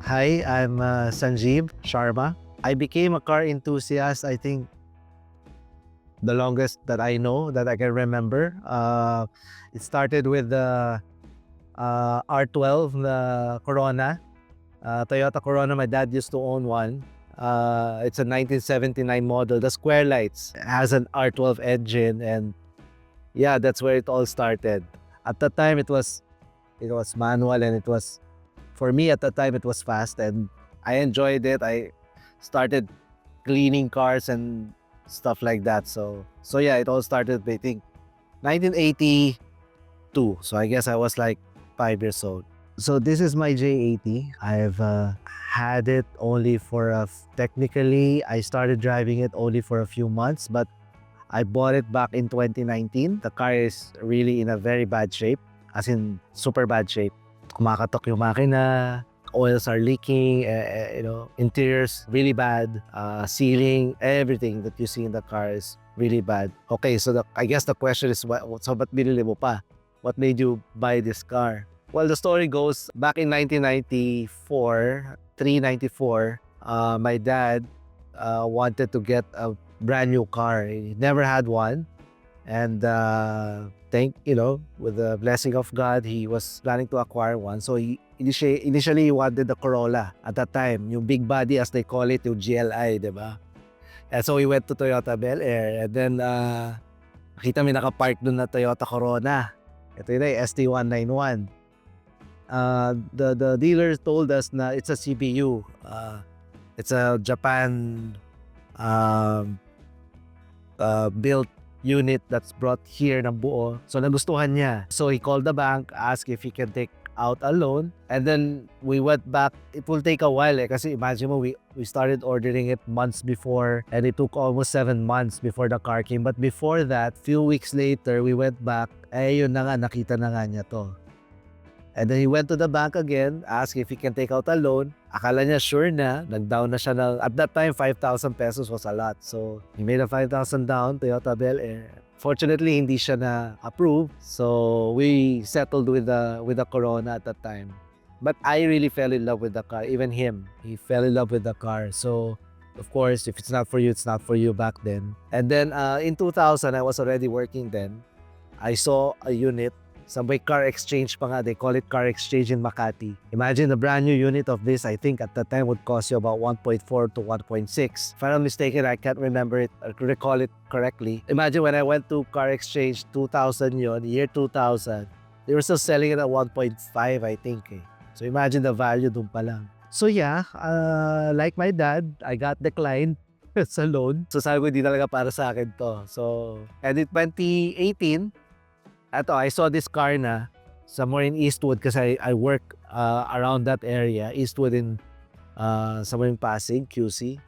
Hi, I'm Sanjeev Sharma. I became a car enthusiast, I think, the longest that I know, that I can remember. It started with the R12, the Corona, Toyota Corona. My dad used to own one. It's a 1979 model. The square lights. It has an R12 engine, and yeah, that's where it all started. At the time, it was manual, and it was, for me at the time, it was fast, and I enjoyed it. I started cleaning cars and stuff like that. So yeah, it all started, I think, 1982. So I guess I was like 5 years old. So this is my J80. I've had it only for technically, I started driving it only for a few months, but I bought it back in 2019. The car is really in a very bad shape, as in super bad shape. Kumakatok yung makina, oils are leaking, interiors really bad, ceiling, everything that you see in the car is really bad. Okay, so I guess the question is, so ba't binili mo pa? What made you buy this car? Well, the story goes back in 1994, 394, my dad wanted to get a brand new car. He never had one. And with the blessing of God, he was planning to acquire one. So he initially wanted the Corolla at that time, yung big body as they call it, yung GLI, di ba? And so he went to Toyota Bel Air, and then nakita may nakapark dun na Toyota Corona. Ito yun ay ST191. The dealer told us na it's a CPU. It's a Japan built unit that's brought here ng buo. So nagustuhan niya. So he called the bank, asked if he can take out a loan, and then we went back. It will take a while kasi imagine mo, we started ordering it months before, and it took almost 7 months before the car came. But before that, few weeks later, we went back, yun na nga, nakita na nga niya to. And then he went to the bank again, asked if he can take out a loan. Akala niya sure na, nag-down na siya ng, at that time, 5,000 pesos was a lot. So he made a 5,000 down, Toyota Bel Air. Fortunately, hindi siya na-approve. So we settled with the Corona at that time. But I really fell in love with the car. Even him, he fell in love with the car. So of course, if it's not for you, it's not for you back then. And then in 2000, I was already working then. I saw a unit. Some car exchange pa nga, they call it car exchange in Makati. Imagine a brand new unit of this, I think at the time would cost you about 1.4 to 1.6. If I'm not mistaken, I can't remember it or recall it correctly. Imagine when I went to car exchange 2000 yon, year 2000, they were still selling it at 1.5, I think. So imagine the value dun pa lang. So yeah, like my dad, I got declined sa loan. So sabi ko, di talaga para sa akin to. So, and in 2018, I saw this car na somewhere in Eastwood kasi I work around that area, Eastwood in somewhere in Pasig, QC.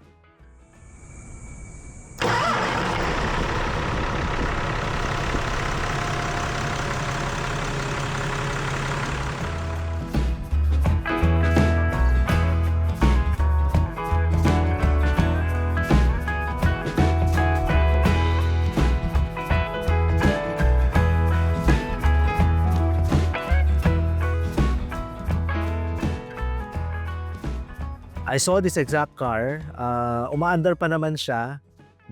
I saw this exact car. Umaandar pa naman siya.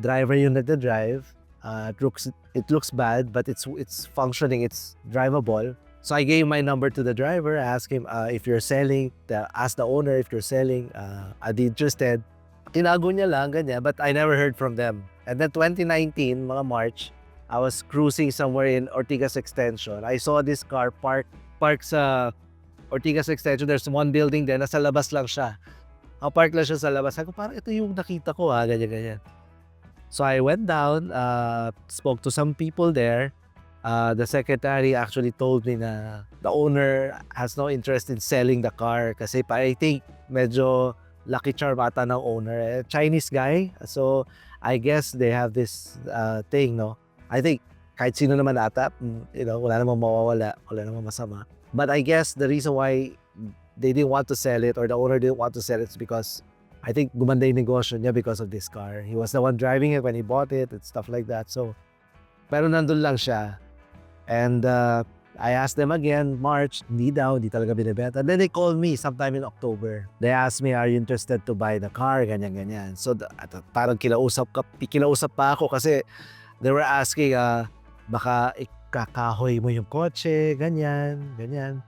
Driver yung nagda-drive. It looks bad, but it's functioning. It's drivable. So I gave my number to the driver. I asked him if you're selling. Ask the owner if you're selling. I'd be interested. Tinago niya lang, ganyan. But I never heard from them. And then 2019, mga March, I was cruising somewhere in Ortigas Extension. I saw this car parked sa Ortigas Extension. There's one building there. Nasa labas lang siya. Park lang siya sa labas. Sabi ko, parang ito yung nakita ko ganyan. So I went down, spoke to some people there. The secretary actually told me na the owner has no interest in selling the car kasi I think medyo lucky charm ata ng owner. Chinese guy. So I guess they have this thing, no? I think kahit sino naman ata, wala namang mawawala, wala namang masama. But I guess the reason why they didn't want to sell it, or the owner didn't want to sell it, because I think gumanda yung negosyo niya because of this car. He was the one driving it when he bought it and stuff like that. So, pero nandun lang siya. And I asked them again, March, hindi daw, hindi talaga binibenta. And then they called me sometime in October. They asked me, are you interested to buy the car? Ganyan. So parang kinausap pa ako kasi they were asking, baka ikakahoy mo yung kotse, ganyan.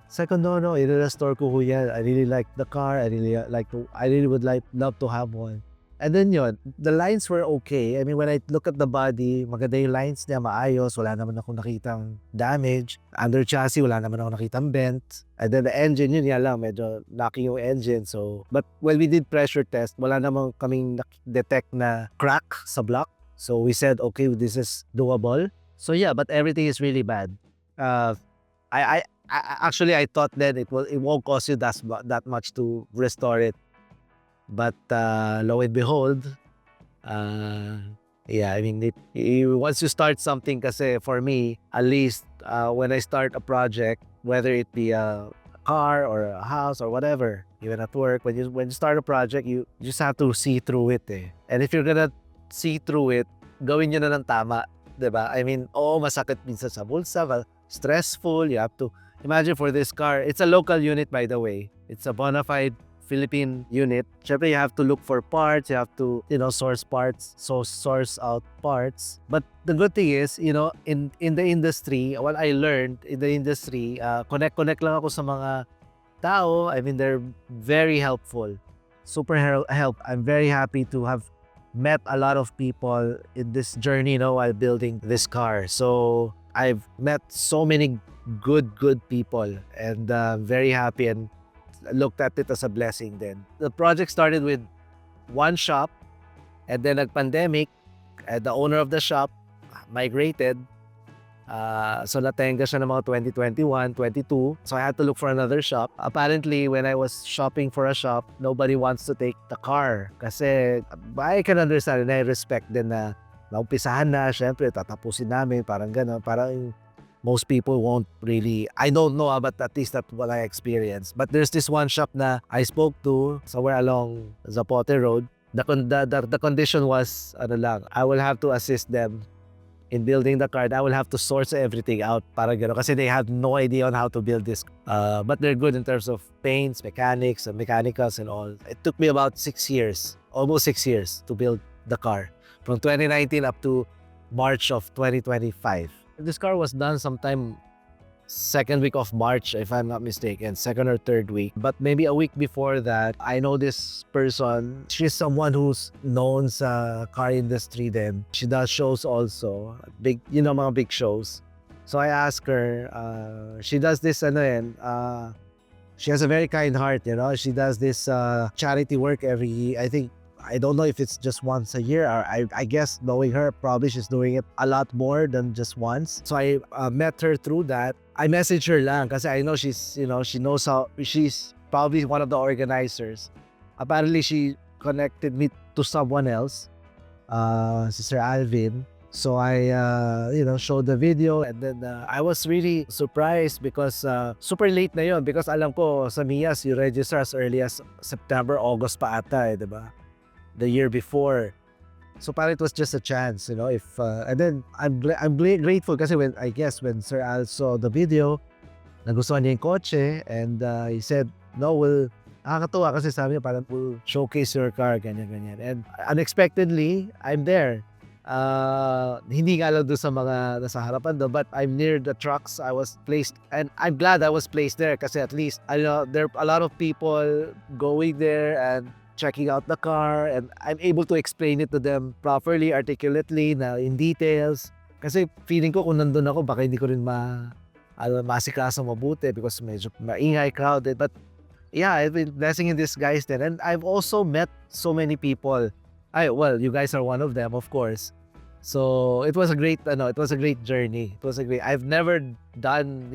Second, no, i-restore ko yan. I really like the car. I really would love to have one. And then yun, the lines were okay. I mean, when I look at the body, maganda yung lines niya, maayos. Wala naman akong nakitang damage. Under chassis, wala naman akong nakitang bent. And then the engine, yun yan lang, medyo knocking yung engine. So, but when we did pressure test, wala naman kaming detect na crack sa block. So we said, okay, this is doable. So yeah, but everything is really bad. I actually thought that it won't cost you that much to restore it. But lo and behold, yeah, I mean, once you start something, kasi for me, at least when I start a project, whether it be a car or a house or whatever, even at work, when you start a project, you just have to see through it. And if you're gonna see through it, gawin nyo na ng tama, diba? I mean, masakit minsan sa bulsa, stressful. You have to imagine for this car. It's a local unit, by the way. It's a bona fide Philippine unit. Syempre, you have to look for parts. You have to, source out parts. But the good thing is, in the industry, what I learned in the industry, connect lang ako sa mga tao. I mean, they're very helpful. Super help. I'm very happy to have met a lot of people in this journey, while building this car. So I've met so many good people, and very happy and looked at it as a blessing then. The project started with one shop, and then nag-pandemic, the owner of the shop migrated. So natenga siya ng mga 2021, 22. So I had to look for another shop. Apparently, when I was shopping for a shop, nobody wants to take the car. Kasi I can understand and I respect din na naumpisahan na, syempre, tatapusin namin, parang gano'n. Parang most people won't really, I don't know, but at least that's what I experienced. But there's this one shop na I spoke to somewhere along Zapote Road. The condition was, I will have to assist them in building the car. I will have to source everything out, parang gano'n, kasi they have no idea on how to build this. But they're good in terms of paints, mechanics, and mechanicals and all. It took me about 6 years, almost 6 years to build the car, from 2019 up to March of 2025. This car was done sometime second week of March, if I'm not mistaken, second or third week. But maybe a week before that, I know this person. She's someone who's known sa car industry then. She does shows also, big, mga big shows. So I asked her, she does this, she has a very kind heart, She does this charity work every, I don't know if it's just once a year, or I guess knowing her, probably she's doing it a lot more than just once. So I met her through that. I messaged her lang kasi I know she's, she knows how, she's probably one of the organizers. Apparently, she connected me to someone else, Sister Alvin. So I, showed the video, and then I was really surprised because super late na yon, because alam ko sa MIAS, you register as early as September, August pa ata, diba? The year before. So parang it was just a chance, if and then I'm grateful kasi when Sir Al saw the video, nagustuhan niya yung kotse, and he said, no, nakakatuwa kasi sabi niya parang we'll showcase your car, ganyan. And unexpectedly, I'm there. Hindi nga lang doon sa mga nasa harapan doon, but I'm near the trucks. I was placed, and I'm glad I was placed there kasi at least, there are a lot of people going there and checking out the car, and I'm able to explain it to them properly, articulately, na in details. Kasi feeling ko kung nandun ako, baka hindi ko rin masikaso mabuti because medyo maingay, crowded. But yeah, I've been blessing in disguise then. And I've also met so many people. Well, you guys are one of them, of course. So it was a great, journey. I've never done,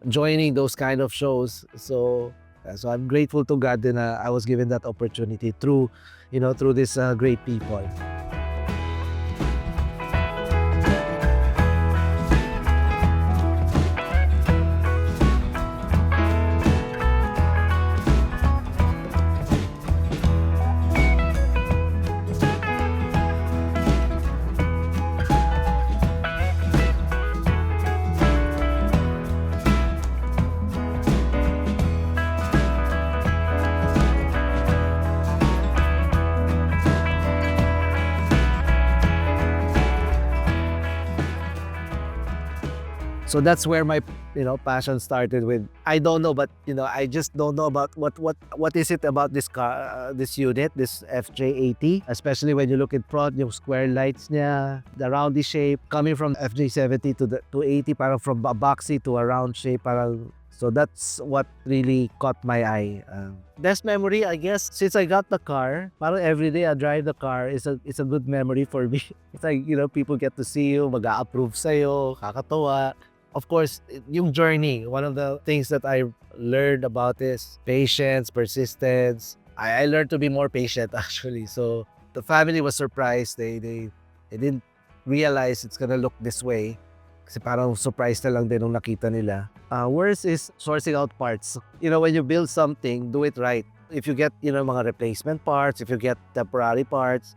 joining those kind of shows. So I'm grateful to God that I was given that opportunity through these great people. So that's where my passion started with. I don't know, but I just don't know about what is it about this car, this unit, this FJ80, especially when you look at front, yung square lights niya, the roundy shape, coming from FJ70 to 80, parang from a boxy to a round shape, parang. So that's what really caught my eye. Best memory, I guess, since I got the car, parang every day I drive the car, it's a good memory for me. It's like, people get to see you, mag-a-approve sa'yo, kakatawa. Of course, yung journey, one of the things that I learned about is patience, persistence. I learned to be more patient actually. So the family was surprised. They didn't realize it's gonna look this way. Kasi parang surprise na lang din nung nakita nila. Worst is sourcing out parts. When you build something, do it right. If you get, mga replacement parts, if you get temporary parts,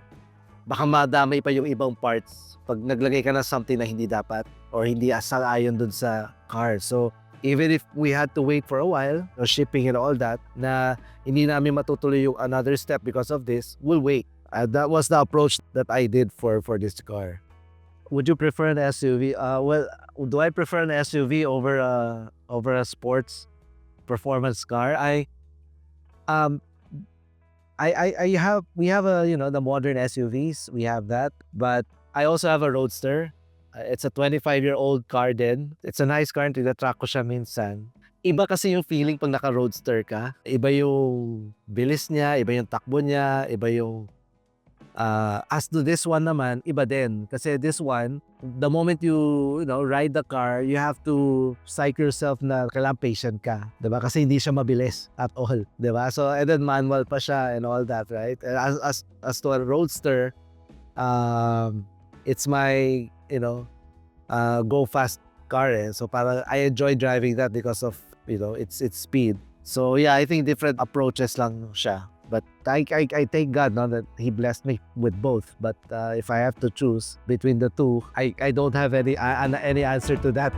baka madamay pa yung ibang parts pag naglagay ka na something na hindi dapat or hindi asang-ayon dun sa car. So, even if we had to wait for a while, shipping and all that, na hindi namin matutuloy yung another step because of this, we'll wait. That was the approach that I did for this car. Would you prefer an SUV? Well, do I prefer an SUV over a sports performance car? We have the modern SUVs. We have that, but I also have a Roadster. It's a 25-year-old car din. It's a nice car. Tinatrack ko siya minsan. Iba kasi yung feeling pag naka-Roadster ka. Iba yung bilis niya, iba yung takbo niya, iba yung as to this one naman, iba din. Kasi this one, the moment you ride the car, you have to psych yourself na kailangan patient ka. Diba? Kasi hindi siya mabilis at all. Diba? So, and then manual pa siya and all that, right? As to a Roadster, it's my, go fast car. So, parang I enjoy driving that because of, its speed. So, yeah, I think different approaches lang siya. But I thank God now that He blessed me with both. But if I have to choose between the two, I don't have any answer to that.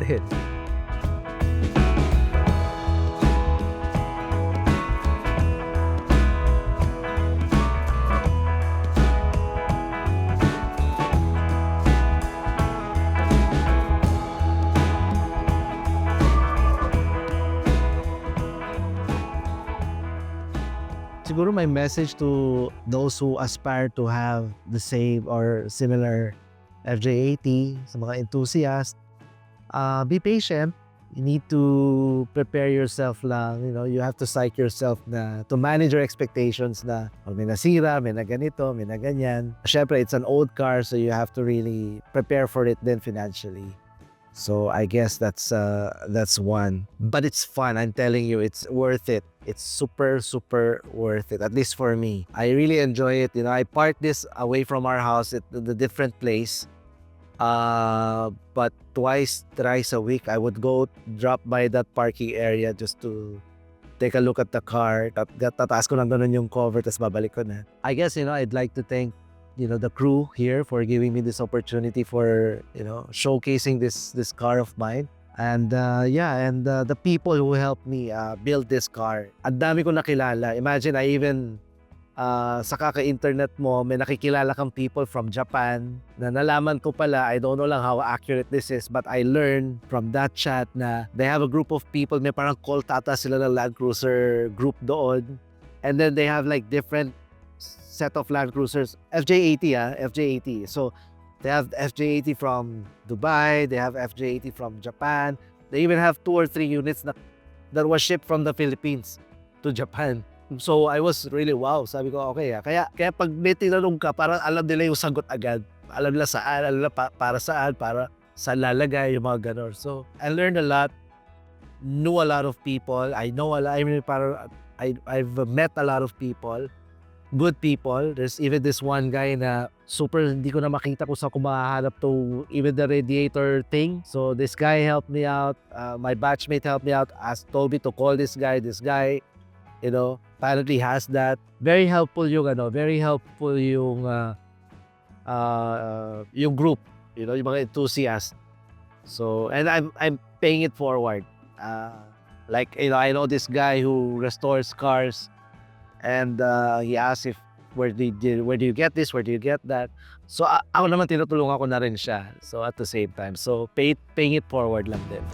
Siguro my message to those who aspire to have the same or similar FJ80, sa mga enthusiast, be patient. You need to prepare yourself lang. You have to psych yourself na to manage your expectations na may nasira, may na ganito, may na ganyan. Syempre, it's an old car, so you have to really prepare for it then financially. So I guess that's one. But it's fun. I'm telling you, it's worth it. It's super, super worth it. At least for me. I really enjoy it. I parked this away from our house at the different place. But thrice a week, I would go drop by that parking area just to take a look at the car. Tataas ko lang ganun yung cover, tas babalik ko na. I guess, I'd like to thank the crew here for giving me this opportunity for showcasing this car of mine, and the people who helped me build this car. Ang dami ko nakilala. Imagine, I even sa kaka-internet mo, may nakikilala kang people from Japan na nalaman ko pala, I don't know lang how accurate this is, but I learned from that chat na they have a group of people, may parang cult ata sila ng Land Cruiser group doon, and then they have like different set of Land Cruisers, FJ80 FJ80. So they have FJ80 from Dubai, they have FJ80 from Japan. They even have 2 or 3 units that was shipped from the Philippines to Japan. So I was really wow. Sabi ko, okay. Kaya pag may tinanong ka, parang alam nila yung sagot agad. Alam nila saan, alam nila para saan, para saan lalagay, yung mga ganon. So I learned a lot, knew a lot of people. I know a lot. I mean, I've met a lot of people. Good people. There's even this one guy na super hindi ko na makita kung saan ko mahahanap to even the radiator thing. So this guy helped me out. My batchmate helped me out. Told me to call this guy. This guy, apparently has that. Very helpful yung yung group, yung mga enthusiasts. So, and I'm paying it forward. Like, I know this guy who restores cars. And he asked if where do you get this, where do you get that? So ako naman tinutulungan ko na rin siya. So at the same time, so paying it forward lang din.